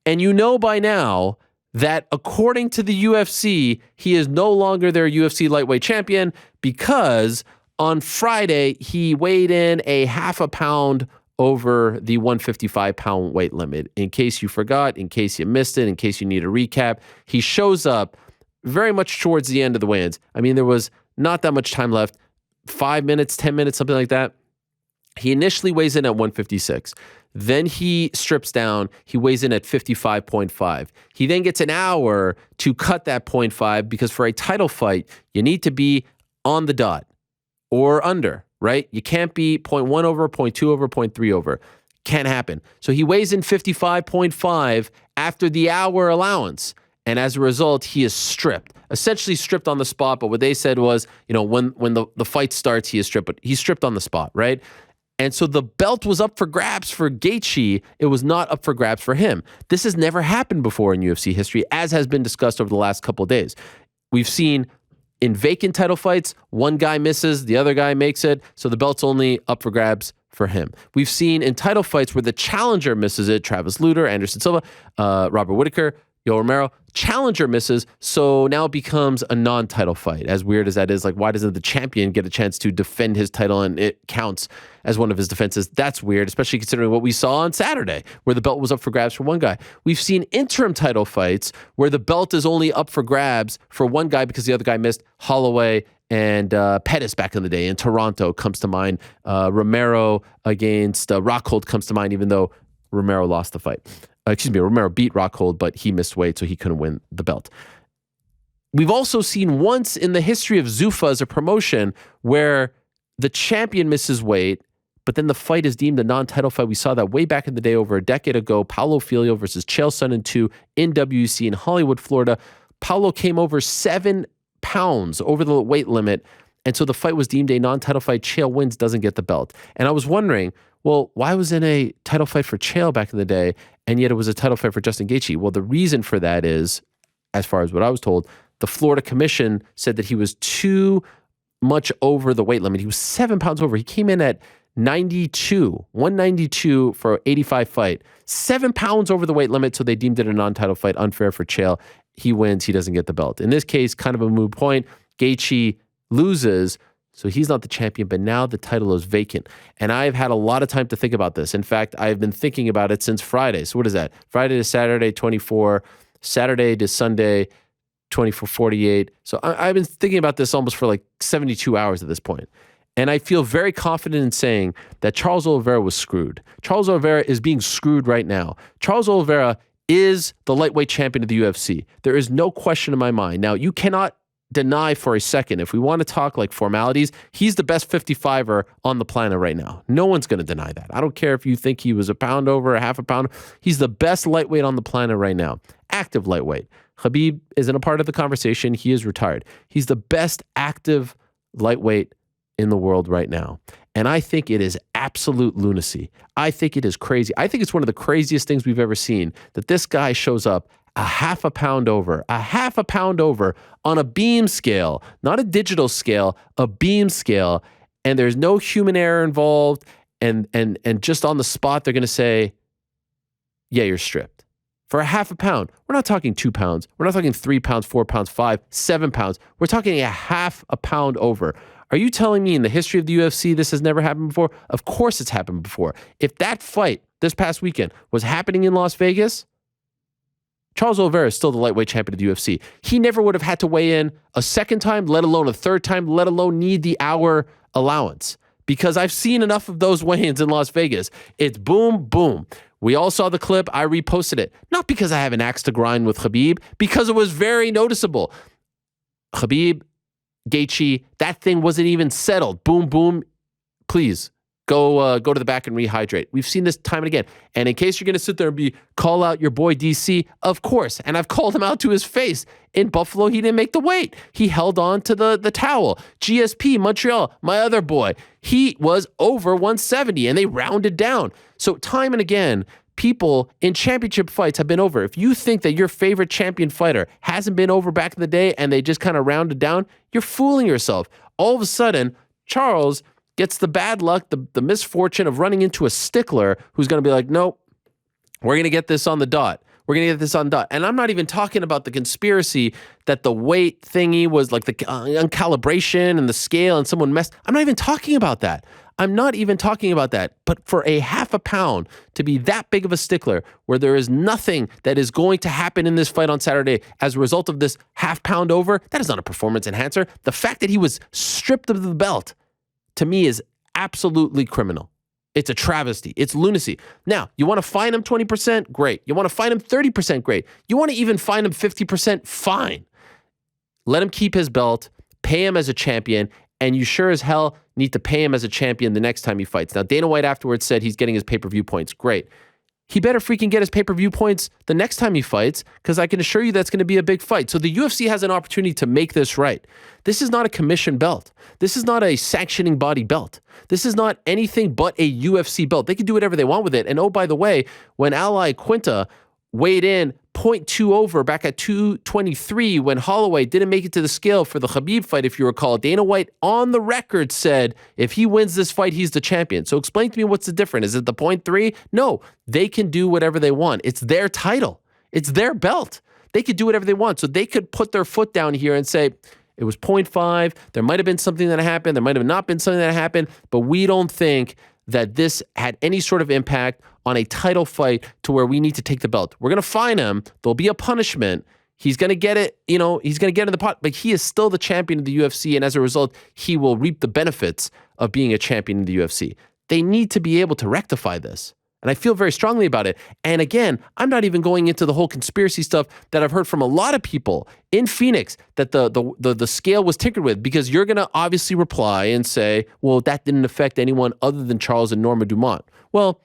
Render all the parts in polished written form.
And you know by now that according to the UFC, he is no longer their UFC lightweight champion because on Friday, he weighed in a half a pound over the 155-pound weight limit. In case you forgot, in case you missed it, in case you need a recap, he shows up very much towards the end of the weigh-ins. I mean, there was not that much time left, 5 minutes, 10 minutes, something like that. He initially weighs in at 156. Then he strips down. He weighs in at 55.5. He then gets an hour to cut that 0.5 because for a title fight, you need to be on the dot or under, right? You can't be 0.1 over, 0.2 over, 0.3 over. Can't happen. So he weighs in 55.5 after the hour allowance. And as a result, he is stripped, essentially stripped on the spot. But what they said was, when the fight starts, he is stripped, but he's stripped on the spot, right? And so the belt was up for grabs for Gaethje. It was not up for grabs for him. This has never happened before in UFC history, as has been discussed over the last couple of days. We've seen in vacant title fights, one guy misses, the other guy makes it, so the belt's only up for grabs for him. We've seen in title fights where the challenger misses it, Travis Lutter, Anderson Silva, Robert Whittaker, Yoel Romero, challenger misses, so now it becomes a non-title fight. As weird as that is, like, why doesn't the champion get a chance to defend his title and it counts as one of his defenses? That's weird, especially considering what we saw on Saturday, where the belt was up for grabs for one guy. We've seen interim title fights where the belt is only up for grabs for one guy because the other guy missed. Holloway and Pettis back in the day in Toronto comes to mind. Romero against Rockhold comes to mind, even though Romero lost the fight. Romero beat Rockhold, but he missed weight, so he couldn't win the belt. We've also seen once in the history of Zuffa as a promotion where the champion misses weight, but then the fight is deemed a non-title fight. We saw that way back in the day over a decade ago. Paulo Filho versus Chael Sonnen 2 in WC in Hollywood, Florida. Paulo came over 7 pounds over the weight limit, and so the fight was deemed a non-title fight. Chael wins, doesn't get the belt. And I was wondering, well, why was it a title fight for Chael back in the day, and yet it was a title fight for Justin Gaethje? Well, the reason for that is, as far as what I was told, the Florida Commission said that he was too much over the weight limit. He was 7 pounds over. He came in at 192 for 85 fight, 7 pounds over the weight limit, so they deemed it a non-title fight, unfair for Chael. He wins, he doesn't get the belt. In this case, kind of a moot point. Gaethje loses, so he's not the champion, but now the title is vacant. And I've had a lot of time to think about this. In fact, I've been thinking about it since Friday. So what is that? Friday to Saturday, 24. Saturday to Sunday, 24, 48. So I've been thinking about this almost for like 72 hours at this point. And I feel very confident in saying that Charles Oliveira was screwed. Charles Oliveira is being screwed right now. Charles Oliveira is the lightweight champion of the UFC. There is no question in my mind. Now, you cannot deny for a second, if we want to talk like formalities, he's the best 55er on the planet right now. No one's going to deny that. I don't care if you think he was a pound over, a half a pound. He's the best lightweight on the planet right now. Active lightweight. Khabib isn't a part of the conversation. He is retired. He's the best active lightweight in the world right now. And I think it is absolute lunacy. I think it is crazy. I think it's one of the craziest things we've ever seen, that this guy shows up a half a pound over on a beam scale, not a digital scale, a beam scale, and there's no human error involved, and just on the spot, they're going to say, yeah, you're stripped. For a half a pound, we're not talking 2 pounds. We're not talking 3 pounds, 4 pounds, 5, 7 pounds. We're talking a half a pound over. Are you telling me in the history of the UFC this has never happened before? Of course it's happened before. If that fight this past weekend was happening in Las Vegas, Charles Oliveira is still the lightweight champion of the UFC. He never would have had to weigh in a second time, let alone a third time, let alone need the hour allowance. Because I've seen enough of those weigh-ins in Las Vegas. It's boom, boom. We all saw the clip. I reposted it. Not because I have an axe to grind with Khabib, because it was very noticeable. Khabib, Gaethje, that thing wasn't even settled. Boom, boom. Please, go to the back and rehydrate. We've seen this time and again. And in case you're going to sit there and call out your boy DC, of course. And I've called him out to his face. In Buffalo, he didn't make the weight. He held on to the towel. GSP, Montreal, my other boy, he was over 170 and they rounded down. So time and again, people in championship fights have been over. If you think that your favorite champion fighter hasn't been over back in the day and they just kind of rounded down, you're fooling yourself. All of a sudden, Charles gets the bad luck, the misfortune of running into a stickler who's going to be like, nope, we're going to get this on the dot. We're going to get this undone. And I'm not even talking about the conspiracy that the weight thingy was like the uncalibration and the scale and someone messed. I'm not even talking about that. I'm not even talking about that. But for a half a pound to be that big of a stickler where there is nothing that is going to happen in this fight on Saturday as a result of this half pound over, that is not a performance enhancer. The fact that he was stripped of the belt, to me, is absolutely criminal. It's a travesty. It's lunacy. Now, you want to fine him 20%? Great. You want to fine him 30%? Great. You want to even fine him 50%? Fine. Let him keep his belt, pay him as a champion, and you sure as hell need to pay him as a champion the next time he fights. Now, Dana White afterwards said he's getting his pay-per-view points. Great. He better freaking get his pay-per-view points the next time he fights, because I can assure you that's going to be a big fight. So the UFC has an opportunity to make this right. This is not a commission belt. This is not a sanctioning body belt. This is not anything but a UFC belt. They can do whatever they want with it. And oh, by the way, when Ally Quinta weighed in 0.2 over back at 223 when Holloway didn't make it to the scale for the Khabib fight, if you recall, Dana White on the record said, if he wins this fight, he's the champion. So explain to me what's the difference. Is it the 0.3? No, they can do whatever they want. It's their title. It's their belt. They could do whatever they want. So they could put their foot down here and say, it was 0.5. There might have been something that happened. There might have not been something that happened, but we don't think that this had any sort of impact on a title fight to where we need to take the belt. We're going to fine him. There'll be a punishment. He's going to get it, he's going to get in the pot, but he is still the champion of the UFC, and as a result, he will reap the benefits of being a champion in the UFC. They need to be able to rectify this. And I feel very strongly about it. And again, I'm not even going into the whole conspiracy stuff that I've heard from a lot of people in Phoenix that the scale was tinkered with, because you're going to obviously reply and say, well, that didn't affect anyone other than Charles and Norma Dumont. Well,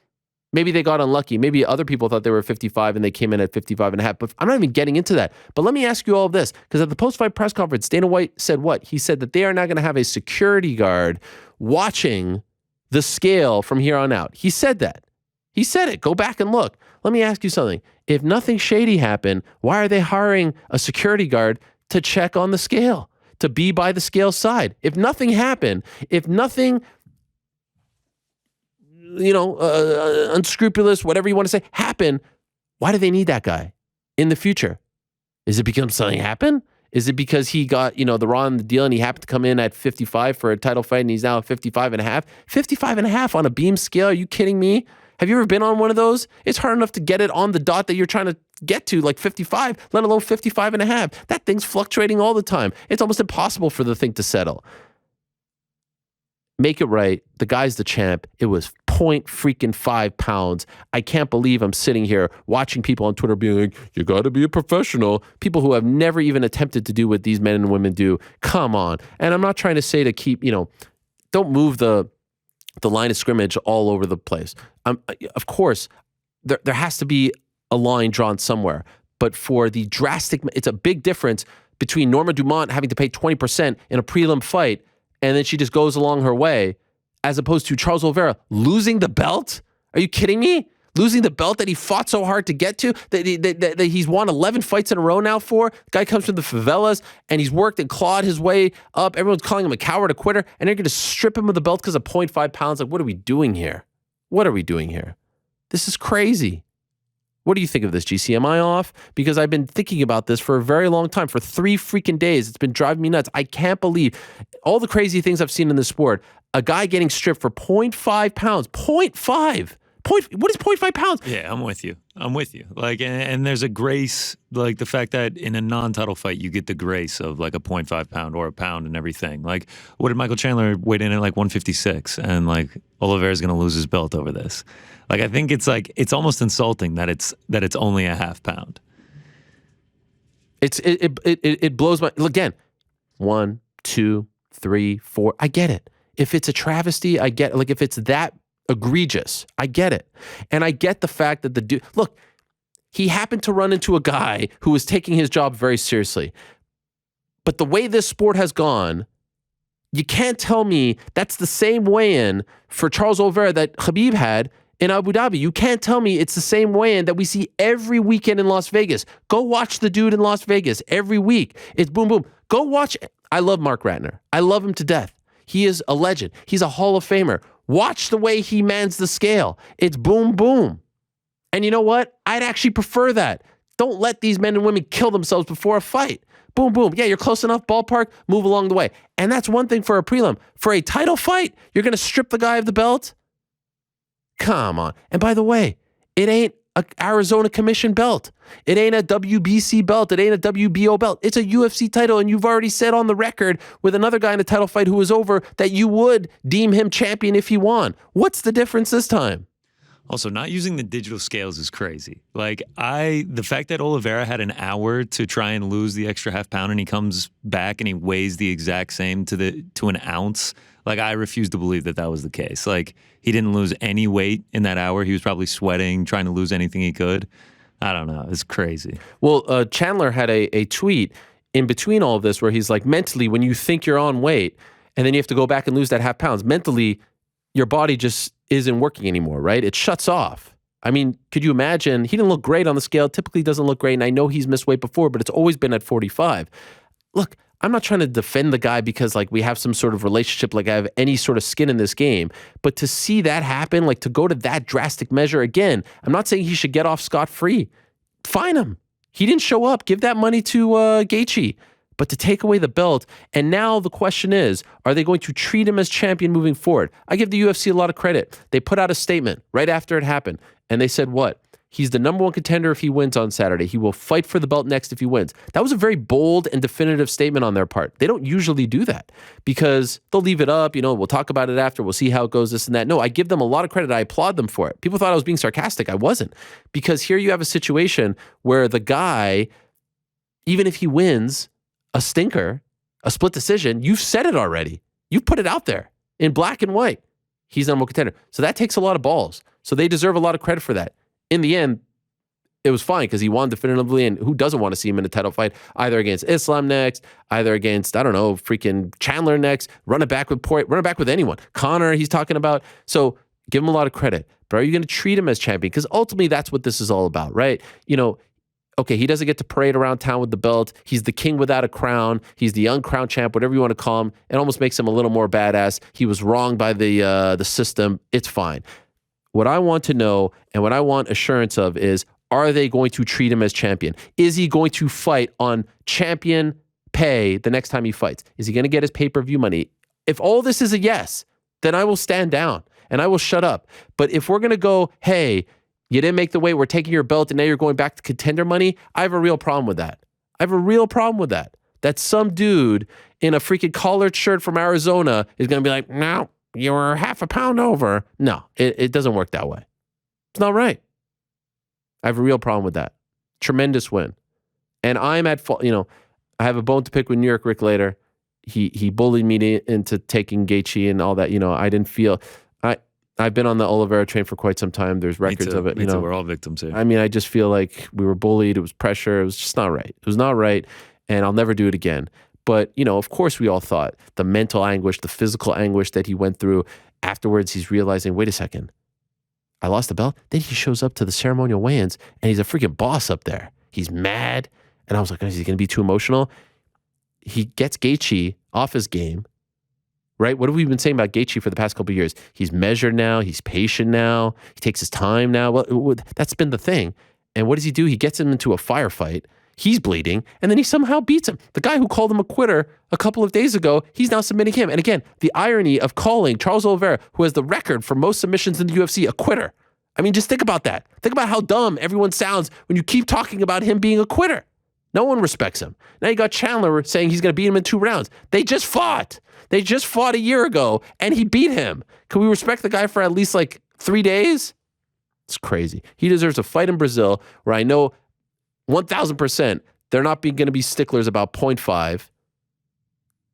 maybe they got unlucky. Maybe other people thought they were 55 and they came in at 55 and a half. But I'm not even getting into that. But let me ask you all of this, because at the post-fight press conference, Dana White said what? He said that they are not going to have a security guard watching the scale from here on out. He said that. He said it. Go back and look. Let me ask you something. If nothing shady happened, why are they hiring a security guard to check on the scale, to be by the scale side? If nothing happened, if nothing, unscrupulous, whatever you want to say, happened, why do they need that guy in the future? Is it because something happened? Is it because he got, the raw in the deal and he happened to come in at 55 for a title fight and he's now at 55 and a half? 55 and a half on a beam scale? Are you kidding me? Have you ever been on one of those? It's hard enough to get it on the dot that you're trying to get to, like 55, let alone 55 and a half. That thing's fluctuating all the time. It's almost impossible for the thing to settle. Make it right. The guy's the champ. It was 0.5 pounds. I can't believe I'm sitting here watching people on Twitter being like, you got to be a professional. People who have never even attempted to do what these men and women do. Come on. And I'm not trying to say to keep, don't move the line of scrimmage all over the place. Of course, there has to be a line drawn somewhere. But for the drastic, it's a big difference between Norma Dumont having to pay 20% in a prelim fight, and then she just goes along her way, as opposed to Charles Oliveira losing the belt. Are you kidding me? Losing the belt that he fought so hard to get to, that he's won 11 fights in a row now for. The guy comes from the favelas, and he's worked and clawed his way up. Everyone's calling him a coward, a quitter, and they're going to strip him of the belt because of 0.5 pounds. Like, what are we doing here? What are we doing here? This is crazy. What do you think of this, GC? Am I off? Because I've been thinking about this for a very long time, for 3 freaking days. It's been driving me nuts. I can't believe all the crazy things I've seen in this sport. A guy getting stripped for 0.5 pounds. 0.5. What is 0.5 pounds? Yeah, I'm with you. Like, and there's a grace, like the fact that in a non-title fight, you get the grace of like a 0.5 pound or a pound and everything. Like, what did Michael Chandler weigh in at like 156? And like, Oliveira's going to lose his belt over this. Like, I think it's almost insulting that it's only a half pound. It blows my, again, 1, 2, 3, 4. I get it. If it's a travesty, I get it. Like, if it's that egregious, I get it. And I get the fact that the dude, look, he happened to run into a guy who was taking his job very seriously. But the way this sport has gone, you can't tell me that's the same weigh-in for Charles Oliveira that Khabib had in Abu Dhabi. You can't tell me it's the same weigh-in that we see every weekend in Las Vegas. Go watch the dude in Las Vegas every week. It's boom, boom. Go watch. I love Mark Ratner. I love him to death. He is a legend. He's a Hall of Famer. Watch the way he mans the scale. It's boom, boom. And you know what? I'd actually prefer that Don't let these men and women kill themselves before a fight. Boom, boom. Yeah, you're close enough, ballpark, move along the way. And that's one thing for a prelim. For a title fight, you're going to strip the guy of the belt? Come on. And by the way, it ain't an Arizona Commission belt. It ain't a WBC belt. It ain't a WBO belt. It's a UFC title, and you've already said on the record with another guy in a title fight who was over that you would deem him champion if he won. What's the difference this time? Also, not using the digital scales is crazy. Like, the fact that Oliveira had an hour to try and lose the extra half pound and he comes back and he weighs the exact same to an ounce, like, I refuse to believe that that was the case. Like, he didn't lose any weight in that hour. He was probably sweating, trying to lose anything he could. I don't know. It's crazy. Well, Chandler had a tweet in between all of this where he's like, mentally, when you think you're on weight and then you have to go back and lose that half pounds, mentally, your body just isn't working anymore, right? It shuts off. I mean, could you imagine? He didn't look great on the scale. Typically doesn't look great. And I know he's missed weight before, but it's always been at 45. Look, I'm not trying to defend the guy because like we have some sort of relationship, like I have any sort of skin in this game. But to see that happen, like to go to that drastic measure again, I'm not saying he should get off scot-free. Fine him. He didn't show up. Give that money to Gaethje. But to take away the belt, and now the question is, are they going to treat him as champion moving forward? I give the UFC a lot of credit. They put out a statement right after it happened, and they said what? He's the number one contender if he wins on Saturday. He will fight for the belt next if he wins. That was a very bold and definitive statement on their part. They don't usually do that because they'll leave it up, we'll talk about it after, we'll see how it goes, this and that. No, I give them a lot of credit. I applaud them for it. People thought I was being sarcastic. I wasn't. Because here you have a situation where the guy, even if he wins a stinker, a split decision, you've said it already. You've put it out there in black and white. He's the number one contender. So that takes a lot of balls. So they deserve a lot of credit for that. In the end, it was fine because he won definitively, and who doesn't want to see him in a title fight, either against Islam next, either against, I don't know, freaking Chandler next, run it back with anyone. Connor, he's talking about. So give him a lot of credit. But are you going to treat him as champion? Because ultimately, that's what this is all about, right? Okay, he doesn't get to parade around town with the belt. He's the king without a crown. He's the uncrowned champ, whatever you want to call him. It almost makes him a little more badass. He was wronged by the system. It's fine. What I want to know and what I want assurance of is, are they going to treat him as champion? Is he going to fight on champion pay the next time he fights? Is he going to get his pay-per-view money? If all this is a yes, then I will stand down and I will shut up. But if we're going to go, hey, you didn't make the weight, we're taking your belt, and now you're going back to contender money, I have a real problem with that. I have a real problem with that. That some dude in a freaking collared shirt from Arizona is going to be like, no, you were half a pound over. No, it doesn't work that way. It's not right. I have a real problem with that. Tremendous win. And I'm at fault. I have a bone to pick with New York Rick later. He bullied me into taking Gaethje and all that. I didn't feel... I've been on the Oliveira train for quite some time. There's records of it. Me too. We're all victims here. I mean, I just feel like we were bullied. It was pressure. It was just not right. It was not right, and I'll never do it again. But, of course we all thought the mental anguish, the physical anguish that he went through. Afterwards, he's realizing, wait a second, I lost the belt? Then he shows up to the ceremonial weigh-ins, and he's a freaking boss up there. He's mad. And I was like, is he going to be too emotional? He gets Gaethje off his game. Right? What have we been saying about Gaethje for the past couple of years? He's measured now. He's patient now. He takes his time now. Well, that's been the thing. And what does he do? He gets him into a firefight. He's bleeding, and then he somehow beats him. The guy who called him a quitter a couple of days ago, he's now submitting him. And again, the irony of calling Charles Oliveira, who has the record for most submissions in the UFC, a quitter. I mean, just think about that. Think about how dumb everyone sounds when you keep talking about him being a quitter. No one respects him. Now you got Chandler saying he's going to beat him in 2 rounds. They just fought. They just fought a year ago, and he beat him. Can we respect the guy for at least 3 days? It's crazy. He deserves a fight in Brazil where I know 1,000% they're not going to be sticklers about 0.5.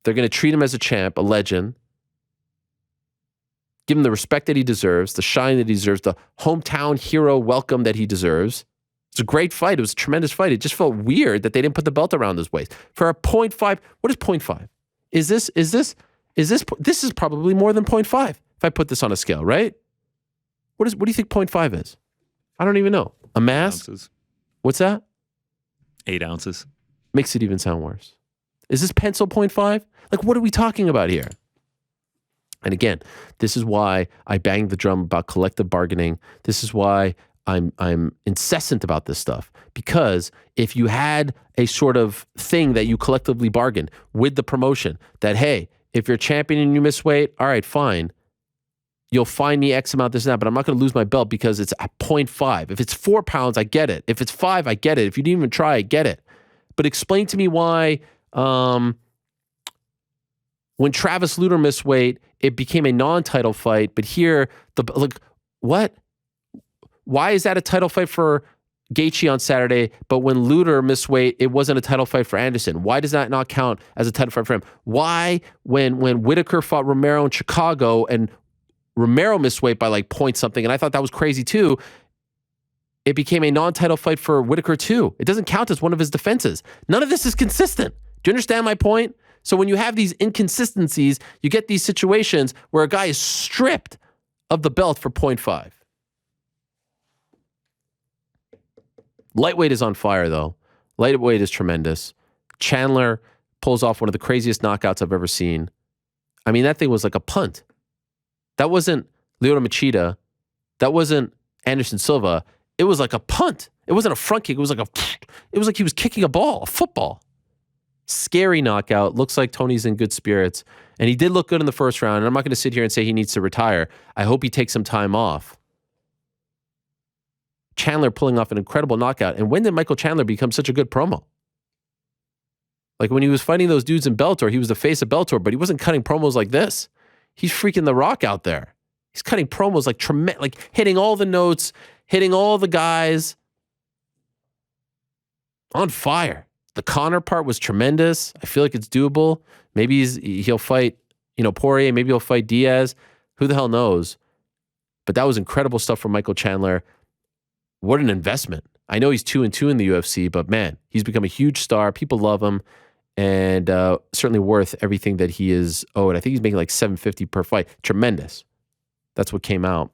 They're going to treat him as a champ, a legend. Give him the respect that he deserves, the shine that he deserves, the hometown hero welcome that he deserves. It's a great fight. It was a tremendous fight. It just felt weird that they didn't put the belt around his waist. For a 0.5, what is 0.5? This is probably more than 0.5 if I put this on a scale, right? What do you think 0.5 is? I don't even know. A mass? 8 ounces. What's that? 8 ounces. Makes it even sound worse. Is this pencil 0.5? What are we talking about here? And again, this is why I bang the drum about collective bargaining. This is why I'm incessant about this stuff, because if you had a sort of thing that you collectively bargained with the promotion that, hey, if you're champion and you miss weight, all right, fine. You'll find me X amount, this and that, but I'm not going to lose my belt because it's at 0.5. If it's 4 pounds, I get it. If it's 5, I get it. If you didn't even try, I get it. But explain to me why when Travis Lutter missed weight, it became a non-title fight, but here, what? Why is that a title fight for Gaethje on Saturday, but when Lutter missed weight, it wasn't a title fight for Anderson? Why does that not count as a title fight for him? Why, when Whitaker fought Romero in Chicago and Romero missed weight by like point something, and I thought that was crazy too, it became a non-title fight for Whitaker too? It doesn't count as one of his defenses. None of this is consistent. Do you understand my point? So when you have these inconsistencies, you get these situations where a guy is stripped of the belt for 0.5. Lightweight is on fire, though. Lightweight is tremendous. Chandler pulls off one of the craziest knockouts I've ever seen. I mean, that thing was like a punt. That wasn't Lyoto Machida. That wasn't Anderson Silva. It was like a punt. It wasn't a front kick. It was like he was kicking a ball, a football. Scary knockout. Looks like Tony's in good spirits. And he did look good in the first round. And I'm not going to sit here and say he needs to retire. I hope he takes some time off. Chandler pulling off an incredible knockout. And when did Michael Chandler become such a good promo? Like when he was fighting those dudes in Bellator, he was the face of Bellator, but he wasn't cutting promos like this. He's freaking The Rock out there. He's cutting promos like tremendous, like hitting all the notes, hitting all the guys. On fire. The Conor part was tremendous. I feel like it's doable. Maybe he'll fight, Poirier. Maybe he'll fight Diaz. Who the hell knows? But that was incredible stuff from Michael Chandler. What an investment. I know he's 2-2 in the UFC, but man, he's become a huge star. People love him, and certainly worth everything that he is owed. I think he's making like $750 per fight. Tremendous. That's what came out.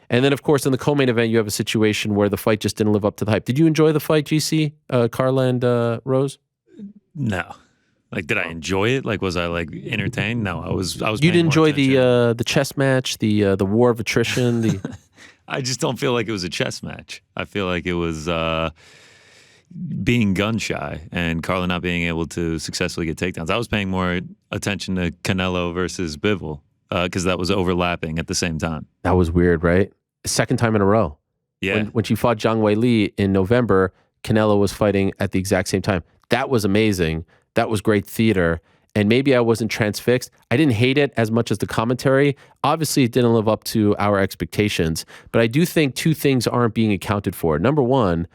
And then, of course, in the co-main event, you have a situation where the fight just didn't live up to the hype. Did you enjoy the fight, GC, Carla and Rose? No. Like, did I enjoy it? Like, was I like entertained? No, I was. You didn't enjoy the chess match, the war of attrition. I just don't feel like it was a chess match. I feel like it was being gun shy and Carla not being able to successfully get takedowns. I was paying more attention to Canelo versus Bivol because that was overlapping at the same time. That was weird, right? Second time in a row. Yeah. When she fought Zhang Weili in November, Canelo was fighting at the exact same time. That was amazing. That was great theater. And maybe I wasn't transfixed. I didn't hate it as much as the commentary. Obviously, it didn't live up to our expectations. But I do think two things aren't being accounted for. Number one,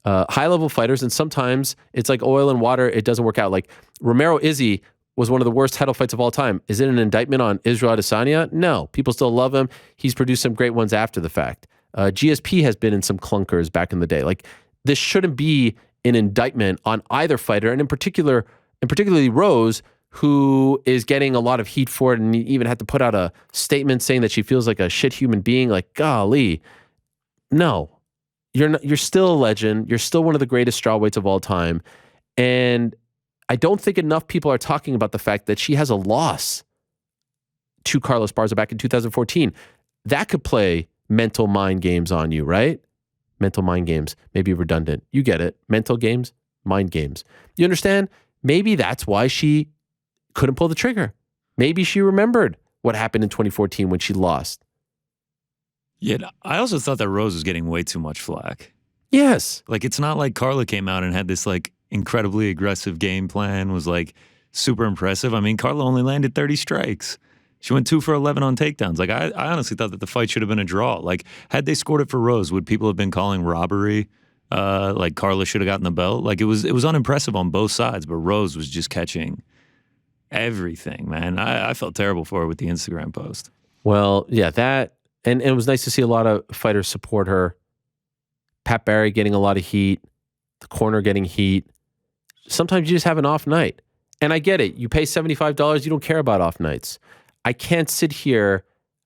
high-level fighters, and sometimes it's like oil and water, it doesn't work out. Like Romero-Izzy was one of the worst title fights of all time. Is it an indictment on Israel Adesanya? No. People still love him. He's produced some great ones after the fact. GSP has been in some clunkers back in the day. Like, this shouldn't be an indictment on either fighter, and particularly Rose, who is getting a lot of heat for it, and even had to put out a statement saying that she feels like a shit human being. Like, golly, no, you're still a legend. You're still one of the greatest strawweights of all time. And I don't think enough people are talking about the fact that she has a loss to Carla Esparza back in 2014. That could play mental mind games on you, right? Mental mind games, maybe redundant. You get it. Mental games, mind games. You understand? Maybe that's why she couldn't pull the trigger. Maybe she remembered what happened in 2014 when she lost. Yeah, I also thought that Rose was getting way too much flack. Yes. Like, it's not like Carla came out and had this like incredibly aggressive game plan, was like super impressive. I mean, Carla only landed 30 strikes. She went 2 for 11 on takedowns. Like, I honestly thought that the fight should have been a draw. Like, had they scored it for Rose, would people have been calling robbery? Like, Carla should have gotten the belt? Like, it was unimpressive on both sides, but Rose was just catching everything, man. I felt terrible for her with the Instagram post. Well, yeah, that, and it was nice to see a lot of fighters support her. Pat Barry getting a lot of heat, the corner getting heat. Sometimes you just have an off night. And I get it. You pay $75, you don't care about off nights. I can't sit here.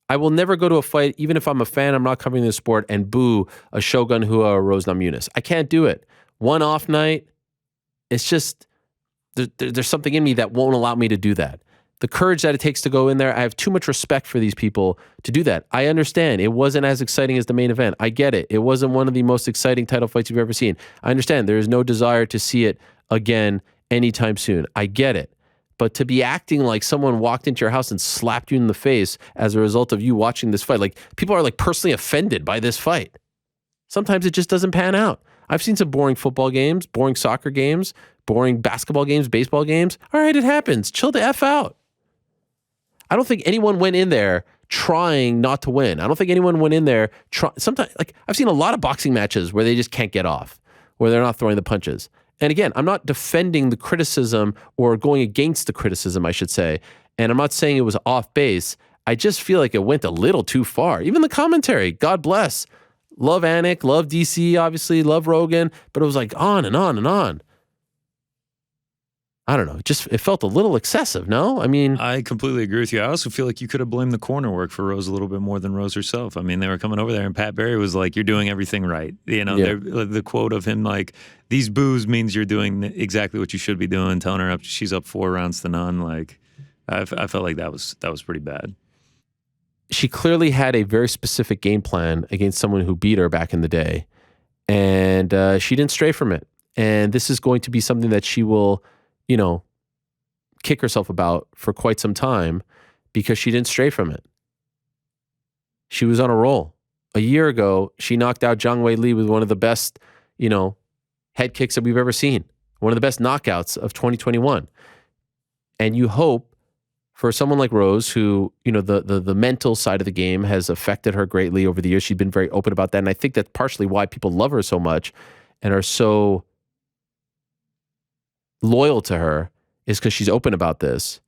I will never go to a fight, even if I'm a fan, I'm not covering the sport, and boo a Shogun Rua or Rose Namajunas. I can't do it. One off night, it's just, there's something in me that won't allow me to do that. the courage that it takes to go in there. I have too much respect for these people to do that. I understand it wasn't as exciting as the main event. I get it. It wasn't one of the most exciting title fights you've ever seen. I understand there is no desire to see it again anytime soon. I get it. But to be acting like someone walked into your house and slapped you in the face as a result of you watching this fight, like people are like personally offended by this fight. Sometimes it just doesn't pan out. I've seen some boring football games, boring soccer games, boring basketball games, baseball games. All right, it happens. Chill the F out. I don't think anyone went in there trying not to win. I don't think anyone went in there sometimes, like I've seen a lot of boxing matches where they just can't get off, where they're not throwing the punches. And again, I'm not defending the criticism or going against the criticism, I should say. And I'm not saying it was off base. I just feel like it went a little too far. Even the commentary, God bless. Love Anik, love DC, obviously, love Rogan, but it was like on and on and on. I don't know. It felt a little excessive, no? I mean, I completely agree with you. I also feel like you could have blamed the corner work for Rose a little bit more than Rose herself. I mean, they were coming over there and Pat Barry was like, you're doing everything right. You know, the quote of him like, these boos means you're doing exactly what you should be doing, telling her she's up 4 rounds to none. Like, I felt like that was pretty bad. She clearly had a very specific game plan against someone who beat her back in the day. And she didn't stray from it. And this is going to be something that she will, you know, kick herself about for quite some time because she didn't stray from it. She was on a roll. A year ago, she knocked out Zhang Wei Li with one of the best, you know, head kicks that we've ever seen. One of the best knockouts of 2021. And you hope for someone like Rose, who, you know, the mental side of the game has affected her greatly over the years. She's been very open about that. And I think that's partially why people love her so much and are so loyal to her, is because she's open about this.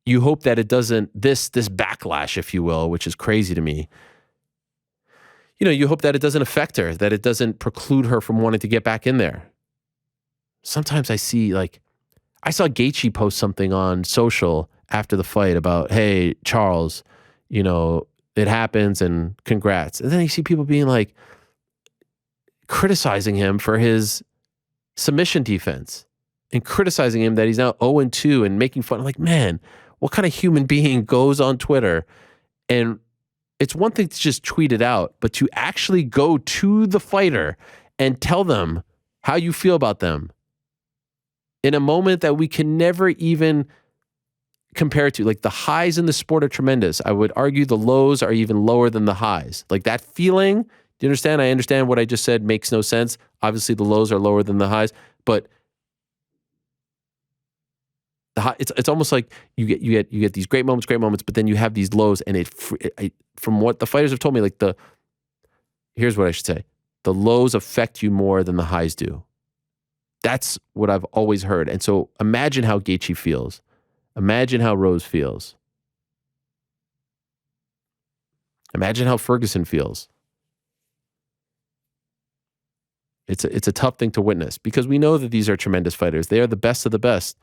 You hope that it doesn't, this backlash, if you will, which is crazy to me, you know, you hope that it doesn't affect her, that it doesn't preclude her from wanting to get back in there. Sometimes I see, like, I saw Gaethje post something on social after the fight about, hey, Charles, you know, it happens and congrats. And then you see people being like, criticizing him for his submission defense and criticizing him that he's now 0-2 and making fun. I'm like, man, what kind of human being goes on Twitter? And it's one thing to just tweet it out, but to actually go to the fighter and tell them how you feel about them in a moment that we can never even compare it to. Like, the highs in the sport are tremendous. I would argue the lows are even lower than the highs. Like, that feeling, do you understand? I understand what I just said makes no sense. Obviously, the lows are lower than the highs, but it's almost like you get these great moments, but then you have these lows, and from what the fighters have told me, like, here's what I should say: the lows affect you more than the highs do. That's what I've always heard. And so imagine how Gaethje feels. Imagine how Rose feels. Imagine how Ferguson feels. It's a tough thing to witness because we know that these are tremendous fighters. They are the best of the best.